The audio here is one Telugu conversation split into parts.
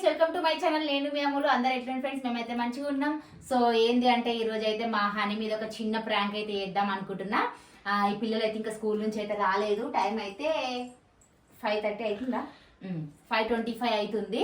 Welcome to my channel. నేను మీ అమ్ములు. అందరు ఎట్లా ఫ్రెండ్స్? మేమైతే మంచిగా ఉన్నాం. సో ఏంది అంటే ఈ రోజు అయితే మా హనీ మీద ఒక చిన్న ప్రాంక్ అయితే చేద్దాం అనుకుంటున్నా. ఈ పిల్లలు అయితే ఇంకా స్కూల్ నుంచి అయితే రాలేదు. టైం అయితే 5:30 అవుతుందా, 5:25 అవుతుంది.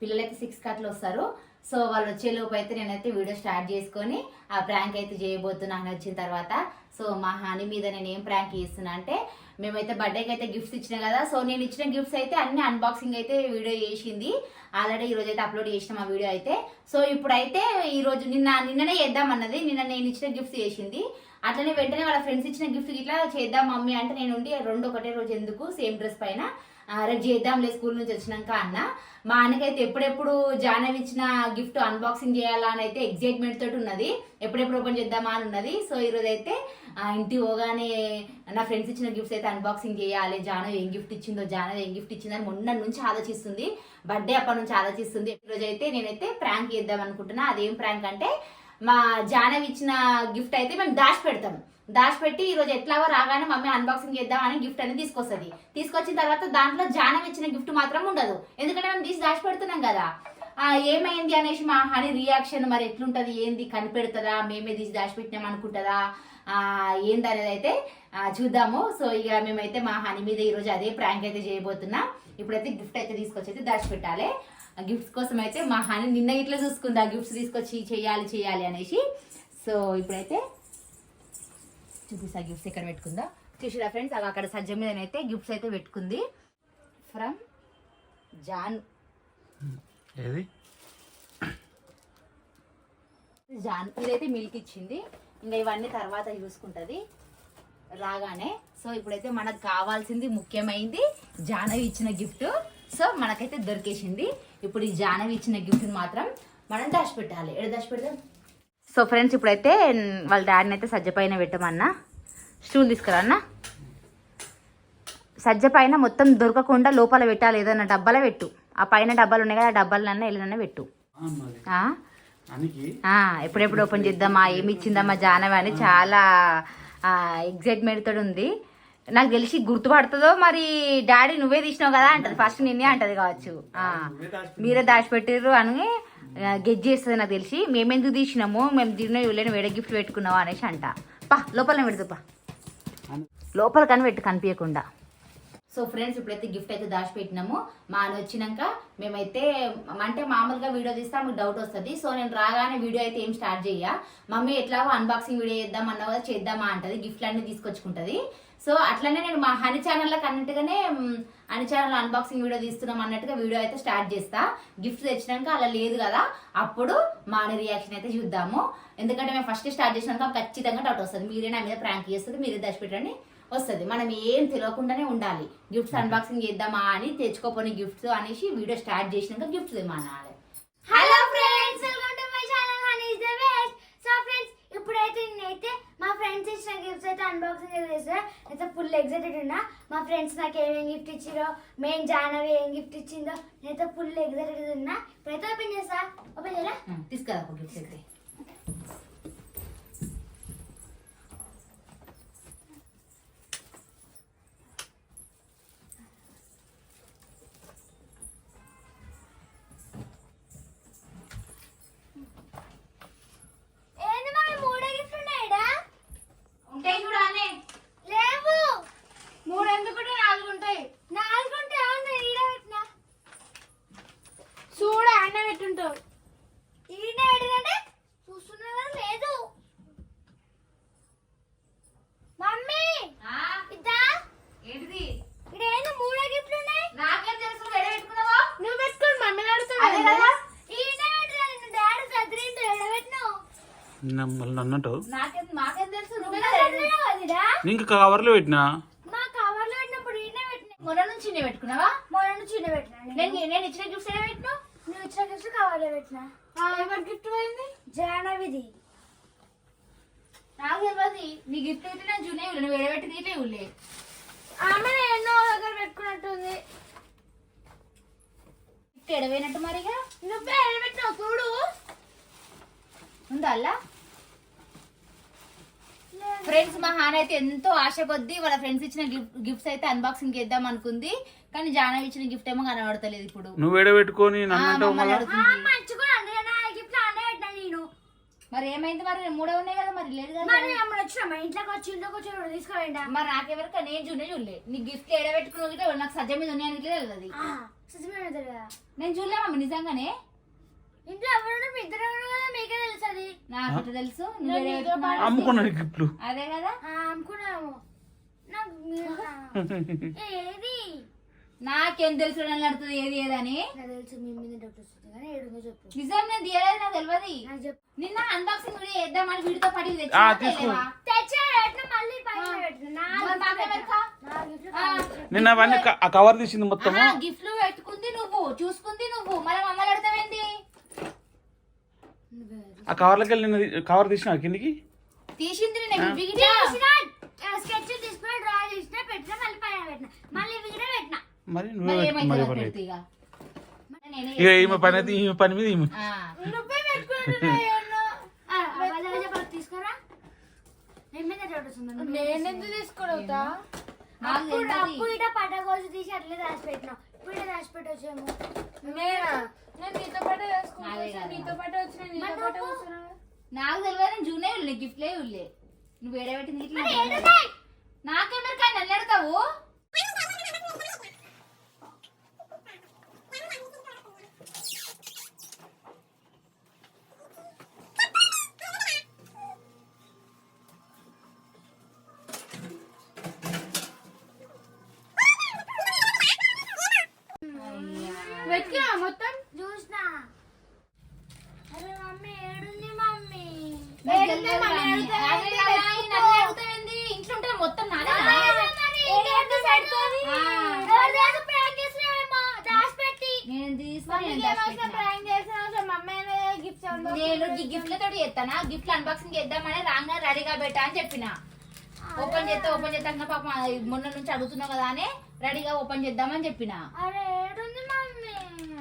పిల్లలు అయితే 6 అట్లా వస్తారు. సో వాళ్ళు వచ్చేలోపు అయితే నేనైతే వీడియో స్టార్ట్ చేసుకొని ఆ ప్రాంక్ అయితే చేయబోతున్నాను వచ్చిన తర్వాత. సో మా హనీ మీద నేను ఏం ప్రాంక్ చేస్తున్నా అంటే, మేమైతే బర్త్డేకి అయితే గిఫ్ట్స్ ఇచ్చిన కదా. సో నేను ఇచ్చిన గిఫ్ట్స్ అయితే అన్ని అన్బాక్సింగ్ అయితే వీడియో చేసింది. ఆల్రెడీ ఈ రోజు అయితే అప్లోడ్ చేసిన ఆ వీడియో అయితే. సో ఇప్పుడైతే ఈ రోజు నిన్ననే చేద్దామన్నది. నిన్న నేను ఇచ్చిన గిఫ్ట్స్ చేసింది. అట్లనే వెంటనే వాళ్ళ ఫ్రెండ్స్ ఇచ్చిన గిఫ్ట్ ఇట్లా చేద్దాం మమ్మీ అంటే, నేను ఉండి రెండు ఒకటే రోజు ఎందుకు సేమ్ డ్రెస్ పైన రేపు చేద్దాంలే స్కూల్ నుంచి వచ్చినాక అన్న. మా ఆయనకైతే ఎప్పుడెప్పుడు జానవి ఇచ్చిన గిఫ్ట్ అన్బాక్సింగ్ చేయాలా అని అయితే ఎగ్జైట్మెంట్ తోటి ఉన్నది. ఎప్పుడెప్పుడు ఓపెన్ చేద్దామా అని ఉన్నది. సో ఈరోజు అయితే ఇంటికి పోగానే నా ఫ్రెండ్స్ ఇచ్చిన గిఫ్ట్స్ అయితే అన్బాక్సింగ్ చేయాలి. జానవి ఏం గిఫ్ట్ ఇచ్చిందో, జానవి ఏం గిఫ్ట్ ఇచ్చిందని మొన్న నుంచి ఆలోచిస్తుంది. బర్త్డే అప్పటి నుంచి ఆలోచిస్తుంది. ఈరోజు అయితే నేనైతే ప్రాంక్ చేద్దాం అనుకుంటున్నా. అదేం ప్రాంక్ అంటే, మా జానవి ఇచ్చిన గిఫ్ట్ అయితే మేము దాచిపెట్టి ఈ రోజు ఎట్లాగో రాగానే మమ్మీ అన్బాక్సింగ్ చేద్దాం అని గిఫ్ట్ అనేది తీసుకొస్తుంది. తీసుకొచ్చిన తర్వాత దాంట్లో జానవి ఇచ్చిన గిఫ్ట్ మాత్రం ఉండదు. ఎందుకంటే మేము తీసి దాచిపెడుతున్నాం కదా. ఏమైంది అనేసి మా హనీ రియాక్షన్ మరి ఎట్లుంటది, ఏంది కనిపెడుతుందా, మేమే తీసి దాచిపెట్టినాం అనుకుంటుందా, ఏందనేది అయితే చూద్దాము. సో ఇక మేమైతే మా హనీ మీద ఈరోజు అదే ప్రాంక్ అయితే చేయబోతున్నాం. ఇప్పుడైతే గిఫ్ట్ అయితే తీసుకొచ్చి అయితే దాచిపెట్టాలి. గిఫ్ట్స్ కోసం అయితే మా హనీ నిన్న ఇట్లా చూసుకుంది, ఆ గిఫ్ట్స్ తీసుకొచ్చి చేయాలి అనేసి. సో ఇప్పుడైతే చూపిస్తా గిఫ్ట్స్ ఎక్కడ పెట్టుకుందా. చూసిరా ఫ్రెండ్స్, అక్కడ సజ్జ మీదనైతే గిఫ్ట్స్ అయితే పెట్టుకుంది. ఫ్రమ్ జాన్ ఇదైతే మిల్క్ ఇచ్చింది. ఇంకా ఇవన్నీ తర్వాత చూసుకుంటది రాగానే. సో ఇప్పుడైతే మనకు కావాల్సింది ముఖ్యమైనది జానవి ఇచ్చిన గిఫ్ట్. సో మనకైతే దొరికేసింది. ఇప్పుడు ఈ జానవి ఇచ్చిన గిఫ్ట్ని మాత్రం మనం దాచిపెట్టాలి. ఎక్కడ దాచిపెడదాం? సో ఫ్రెండ్స్, ఇప్పుడైతే వాళ్ళ డాడీని అయితే సజ్జ పైన పెట్టమన్నా. స్టూల్ తీసుకురా అన్న. సజ్జ పైన మొత్తం దొరకకుండా లోపల పెట్టాలి. ఏదన్నా డబ్బాలో పెట్టు. ఆ పైన డబ్బాలు ఉన్నాయి కదా, ఆ డబ్బాలన్నా వెళ్ళనన్నా పెట్టు. ఎప్పుడెప్పుడు ఓపెన్ చేద్దామా, ఏమి ఇచ్చిందమ్మా జానవి అని చాలా ఎగ్జైట్మెంట్ తోటి ఉంది. నాకు తెలిసి గుర్తుపడుతుందో మరి, డాడీ నువ్వే తీసినావు కదా అంటది. ఫస్ట్ నిన్నే అంటది కావచ్చు. మీరే దాచిపెట్టారు అని గెజ్ చేస్తుంది నాకు తెలిసి. మేమెందుకు తీసినాము, మేము దీన్ని ఇవ్వలేని వేరే గిఫ్ట్ పెట్టుకున్నావు అనేసి అంట. పా లోపలనే పెడుతూ పా, లోపల కానీ పెట్టు కనిపించకుండా. సో ఫ్రెండ్స్, ఇప్పుడైతే గిఫ్ట్ అయితే దాచిపెట్టినాము. మా ఆయన వచ్చినాక మేమైతే అంటే మామూలుగా వీడియో తీస్తే మీకు డౌట్ వస్తుంది. సో నేను రాగానే వీడియో అయితే ఏం స్టార్ట్ చేయ. మమ్మీ ఎట్లాగో అన్బాక్సింగ్ వీడియో చేద్దాం అన్నా కదా, చేద్దామా అంటది. గిఫ్ట్లు అన్ని తీసుకొచ్చుకుంటది. సో అట్లనే నేను మా హనీ ఛానల్లోకి అన్నట్టుగానే హనీ ఛానల్ అన్బాక్సింగ్ వీడియో తీస్తున్నాం అన్నట్టుగా వీడియో అయితే స్టార్ట్ చేస్తా. గిఫ్ట్ తెచ్చినాక అలా లేదు కదా, అప్పుడు మా హనీ రియాక్షన్ అయితే చూద్దాము. ఎందుకంటే మేము ఫస్ట్ స్టార్ట్ చేసినాక ఖచ్చితంగా డౌట్ వస్తుంది. మీరే నా మీద ప్రాంక్ చేస్తుంది, మీరే దాచిపెట్టండి వస్తుంది. మనం ఏం తెలియకుండానే ఉండాలి. గిఫ్ట్స్ అన్బాక్సింగ్ చేద్దామా అని తెచ్చుకోపోని గిఫ్ట్స్ అనేసి వీడియో స్టార్ట్ చేసినాక గిఫ్ట్స్ ఏమనాలి. Hello friends, welcome to my channel honey is the best. So friends, ఇప్పుడైతే నేనైతే మా ఫ్రెండ్స్ ఇచ్చిన గిఫ్ట్స్ అయితే అన్బాక్సింగ్ చేస్తాను. అయితే ఫుల్ ఎక్సైటెడ్ ఉన్నా. మా ఫ్రెండ్స్ నాకు ఏమేం గిఫ్ట్ ఇచ్చిరో, మెయిన్ జానవి ఏం గిఫ్ట్ ఇచ్చిందో నేనైతే ఫుల్ ఎక్సైటెడ్ ఉన్నా. ఇప్పుడైతే ఓపెన్ చేస్తా. ఓపెన్ చేయరా? తీసుకురా గిఫ్ట్స్ అయితే. అన్నట్టు నీకు కవర్లో పెట్టినా మొన్న నుంచి పెట్టుకున్నావా? మొన్న నుంచి పెట్టినా. నేను ఇచ్చిన గిఫ్ట్స్ ఏమైనా పెట్టినా? నువ్వు ఇచ్చిన గిఫ్ట్ కవర్లో పెట్టినా. ఎవరి గిఫ్ట్ పోయింది? జానవిది. నాకు తెలియదు. నీ గిఫ్ట్ అయితే నేను చూనే నువ్వు ఎడబెట్టి తీటే ఇవ్వలే. ఆమె ఎన్నో దగ్గర పెట్టుకున్నట్టుంది. గిఫ్ట్ ఎడబోయినట్టు మరిగా నువ్వే ఎడబెట్టినావు చూడు. ఉందా అలా? ఫ్రెండ్స్, మా హాన్ అయితే ఎంతో ఆశ కొద్దీ వాళ్ళ ఫ్రెండ్స్ ఇచ్చిన గిఫ్ట్స్ అయితే అన్బాక్సింగ్ చేద్దాం అనుకుంది. కానీ జానవి ఇచ్చిన గిఫ్ట్ ఏమో కనబడతలేదు ఇప్పుడు. నువ్వు ఎడబెట్టుకొని నన్ను అంటావు మమ్మల్ని మళ్ళా అడుగుతుంది. మంచిగా అంటే నా గిఫ్ట్ అనే పెట్టినా నేను. మరి ఏమైంది మరి? మూడే ఉన్నాయి కదా, మరి లేదు కదా. మరి అమ్మ వచ్చిన మా ఇంట్లోకి వచ్చి తీసుకోండి. మరి నాకెవరికి నేను చూడలే. నీ గిఫ్ట్ ఎడబెట్టుకున్న నాకు సజ్జ మీద ఉన్నాయని ఇట్లా తెలియదు. నేను చూడలే మమ్మీ నిజంగానే. ఇంట్లో ఎవరు ఇద్దరు కదా మీకే తెలుసు. అది నాకు ఎట్లా తెలుసు? నువ్వు నేను నీతో ఎడబెట్టుకున్నావు. అమ్ముకున్నాడు గిఫ్ట్లు. అదే కదా అనుకున్నాము. నాకు ఏది నాకేం తెలుసు అని అడుగుతుంది ఏది ఏదని. నాకు తెలుసు మీ మీద డౌట్ వస్తుంది కానీ ఏడుందో చెప్పు. నిజం నేను తీయలేదు, నాకు తెలియదు. నాకు చెప్పు. నిన్న అన్బాక్సింగ్ వీడియో చేద్దామని వీడితో పాటు ఇది ఆ, తెచ్చి తీసుకో. తెచ్చా మళ్ళీ పైన పెట్టిన నిన్న అవన్నీ ఆ కవర్ తీసింది మొత్తం. గిఫ్ట్లు పెట్టుకుంది నువ్వు, చూసుకుంది నువ్వు, మరి మమ్మల్ని అడతావేంది? ఆ కవర్లకి వెళ్ళి నిన్న కవర్ తీసిన కిందికి. తీసింది నేను స్కెచ్ తీసుకుని డ్రా చేసిన పెట్టిన మళ్ళీ పైన పెట్టిన మళ్ళీ ఇవి కూడా పెట్టిన. మరి మరి నువ్వే ఏమైతే మరి నాకు పని పెడితే ఇక. నేనే ఇక ఈమె పని అయితే ఈమె పని మీద ఈమె. ఆ. నువ్వే తీసుకురా. మీ మీద డౌట్ వస్తుంది. నేనెందుకు తీసుకురా? నాకు తెలియదు. అప్పుడు ఇట పట్ట కోసి తీసి అట్లే దాచి పెట్టినావు. ఇప్పుడు ఇట దాచి పెట్టొచ్చేమో. నేనా? నేను నీతో పాటు నాదే వేసుకుంటా. కదా. నీతో పాటు వచ్చిన నీతో పాటు కూర్చున్నా. నాకు తెలియదు, నేను జూనే ఉల్లే, గిఫ్ట్లే ఉల్లే. నువ్వు ఏడబెట్టింది ఇట్లా మరి ఏడున్నాయి? నాకేమరి కానీ నన్ను అడతావు. వెతికినా మొత్తం? చూసినా. అరే మమ్మీ ఏడుంది మమ్మీ? నాకు తెలియదు మమ్మీ. అదే కదా, ఈ నన్ను అడుగుతావేంది? ఇంట్లో ఉంటే మొత్తం నాదే కదా. నేను తీసుకొని నేను దాచిపెట్టినా. నేను ఈ గిఫ్ట్లతో చేస్తానా? గిఫ్ట్ అన్బాక్సింగ్ చేద్దామని రాంగా రెడీగా పెట్టా అని చెప్పిన. ఓపెన్ చేస్తా అన్న పాప మొన్న నుంచి అడుగుతున్నావు కదా అని రెడీగా ఓపెన్ చేద్దామని చెప్పిన. అరే ఏడుంది మమ్మీ?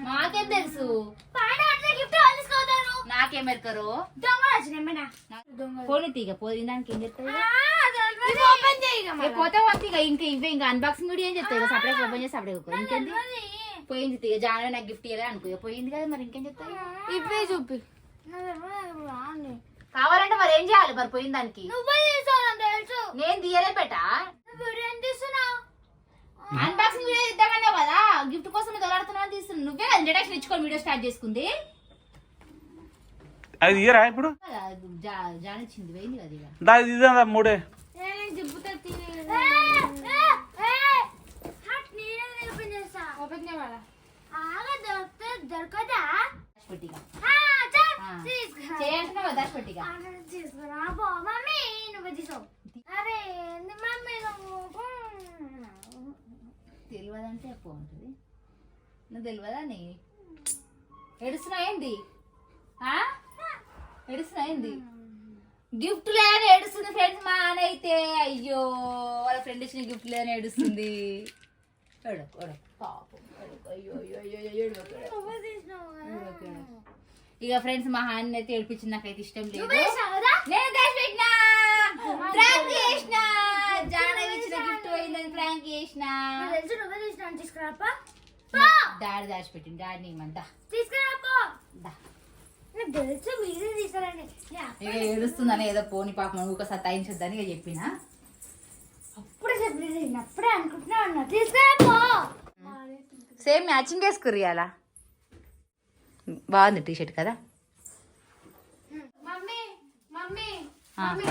నాకేం తెలుసు? పైన అట్లా గిఫ్ట్ తీసుకోతాను. నాకేమెరకరు? దొంగలు వచ్చినాయి పోనీ తీగ పోయినానికి ఏం చెప్తావు? ఓపెన్ చేయి. పోతే ఇక ఇంకా ఇవే ఇంకా అన్బాక్సింగ్ వీడియో ఏం చెప్తావు? సపరేట్ ఓపెన్ చేసి సపరేట్ ఇంకేంది? పోయింది తీగ జాన నాకు గిఫ్ట్ ఇవ్వలే అనుకో, పోయింది కదా, మరి ఇంకేం చెప్తావు? ఇవే చూపి. కావాలంటే మరి ఏం చేయాలి? మరి పోయిన దానికి నువ్వే తీసుకోవాలి తెలుసు. నేను తీయలే పెట్టా. వీడియో ఏం తీస్తున్నావు? అన్బాక్సింగ్ వీడియో ఇద్దామన్నావు కదా, గిఫ్ట్ కోసం దొలాడుతున్నావు తీస్తున్నావు. నువ్వే ఇంట్రడక్షన్ ఇచ్చుకొని వీడియో స్టార్ట్ చేసుకుంది. అది ఇయరా ఇప్పుడు జానిచ్చింది పోయింది కదా ఇక. దాని ఇదా మూడే. జిబ్బుతో ఓపెన్ చేస్తా. ఓపెన్ చేయవాలా? ఆగా దొరకదా? దాచిపెట్టిగా ఆ, చేయంటున్నావు కదా, దాచిపెట్టిగా. తీసుకురా పో మమ్మీ. నువ్వు తీసుకో. అరే ఏంది మమ్మీ నువ్వు? తెలియదంటే ఎక్కువ ఉంటుంది. నువ్వు తెలియదా నీ ఏడుస్తున్నావు ఏంది? ఏడుస్తున్నావు ఏంది? గిఫ్ట్ లేని ఏడుస్తుంది ఫ్రెండ్స్. మా అని అయితే అయ్యో వాళ్ళ ఫ్రెండ్ ఇచ్చిన గిఫ్ట్ లేని ఏడుస్తుంది. పాపం. అయ్యో అయ్యో అయ్యో నువ్వు తీసినావు కదా. ఇక ఫ్రెండ్స్ మా హాని అయితే ఏడిపించింది, నాకైతే ఇష్టం లేదు. నువ్వు తీసినావు కదా? నేను దాచిపెట్టినా, ప్రాంక్ చేసిన. జానవి ఇచ్చిన గిఫ్ట్ పోయిందని ప్రాంక్ చేసిన. నాకు తెలుసు నువ్వే తీసినావు. తీసుకురాపా. డాడీ దాచిపెట్టింది. డాడీ ఏమంతా తీసుకురాపో. నాకు తెలుసు మీరే తీసారండి. ఇక ఏడుస్తుందని ఏదో పోని పాపం ఊక సతాయించొద్దని ఇక చెప్పిన. అప్పుడే చెప్పలేదు, అప్పుడే అనుకుంటున్నా ఉన్నా. తీసుకురాపో. సేమ్ మ్యాచింగ్ వేసుకుర్రి అలా. బాగుంది టీ షర్ట్ కదా. మమ్మీ మమ్మీ ఆ. మమ్మీ